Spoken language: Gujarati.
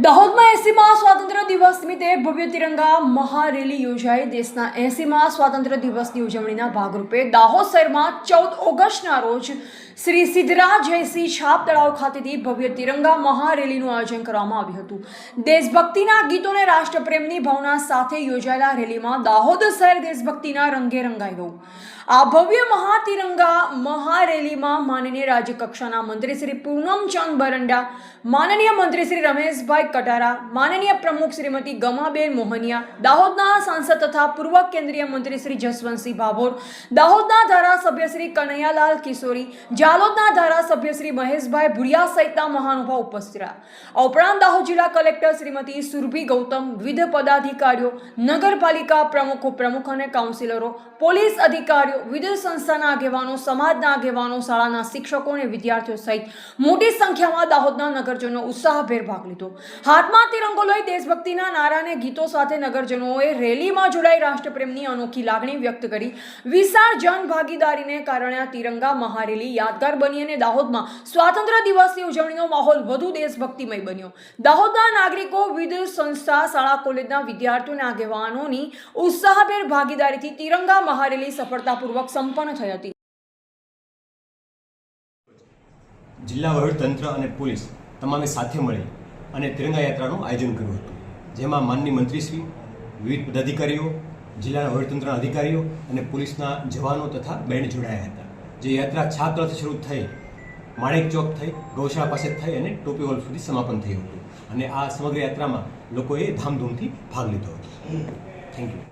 દાહોદમાં 80મા સ્વાતંત્ર્ય દિવસ નિમિત્તે ભવ્ય તિરંગા મહારેલી યોજાઈ। દેશના 80મા સ્વાતંત્ર્ય દિવસની ઉજવણીના ભાગરૂપે દાહોદ શહેરમાં 14 ઓગસ્ટના રોજ શ્રી સિદ્ધરાજ જયસિંહ છાપ તળાવ ખાતેથી ભવ્ય તિરંગા મહારેલીનું આયોજન કરવામાં આવ્યું હતું। દેશભક્તિના ગીતોને રાષ્ટ્રપ્રેમની ભાવના સાથે યોજાયેલા રેલીમાં દાહોદ શહેર દેશભક્તિના રંગે રંગાઈ ગયું। આ ભવ્ય મહાતિરંગા મહારેલીમાં માનનીય રાજ્યકક્ષાના મંત્રી શ્રી પૂનમચંદ બરંડા, માનનીય મંત્રી શ્રી રમેશભાઈ કટારા, માનનીય પ્રમુખ શ્રીમતી ગમાબેન મોહનિયા, દાહોદના સાંસદ તથા પૂર્વ કેન્દ્રીય મંત્રી શ્રી જસવંતસિંહ ભાભોર, દાહોદના ધારાસભ્ય શ્રી કનૈયાલાલ કિશોરી, જાલોદના ધારાસભ્ય શ્રી મહેશભાઈ ભુડિયા સહિતના મહાનુભાવ ઉપસ્થિત રહ્યા। આ ઉપરાંત દાહોદ જિલ્લા કલેક્ટર શ્રીમતી સુરભી ગૌતમ, વિવિધ પદાધિકારીઓ, નગરપાલિકા પ્રમુખ અને કાઉન્સિલરો, પોલીસ અધિકારીઓ, વિવિધ સંસ્થાના આગેવાનો, સમાજના આગેવાનો, શાળાના શિક્ષકો અને વિદ્યાર્થીઓ સહિત મોટી સંખ્યામાં દાહોદના નગરજનો ઉત્સાહભેર ભાગ લીધો। હાથમાં તિરંગો લઈ દેશભક્તિના નારા અને ગીતો સાથે નગરજનોએ રેલીમાં જોડાઈ રાષ્ટ્રપ્રેમની અનોખી લાગણી વ્યક્ત કરી। વિશાળ જનભાગીદારીને કારણે આ તિરંગા મહારેલી યાદગાર બની અને દાહોદમાં સ્વાતંત્ર્ય દિવસની ઉજવણીનો માહોલ વધુ દેશભક્તિમય બન્યો। દાહોદના નાગરિકો, વિવિધ સંસ્થા, શાળા કોલેજના વિદ્યાર્થીઓ અને આગેવાનોની ઉત્સાહભેર ભાગીદારીથી તિરંગા મહારેલી સફળતાપૂર્વક સંપન્ન થઈ હતી। જિલ્લા વહીવટીતંત્ર અને પોલીસ તમામે સાથે મળી અને તિરંગા યાત્રાનું આયોજન કર્યું હતું, જેમાં માનનીય મંત્રીશ્રી, વિવિધ પદાધિકારીઓ, જિલ્લાના વહીવટીતંત્રના અધિકારીઓ અને પોલીસના જવાનો તથા બેન્ડ જોડાયા હતા। જે યાત્રા છાપ તળાવથી શરૂ થઈ, માણેક ચોક થઈ, ગૌશાળા પાસે થઈ અને ટોપી હોલ સુધી સમાપન થયું હતું અને આ સમગ્ર યાત્રામાં લોકોએ ધામધૂમથી ભાગ લીધો હતો। Thank you.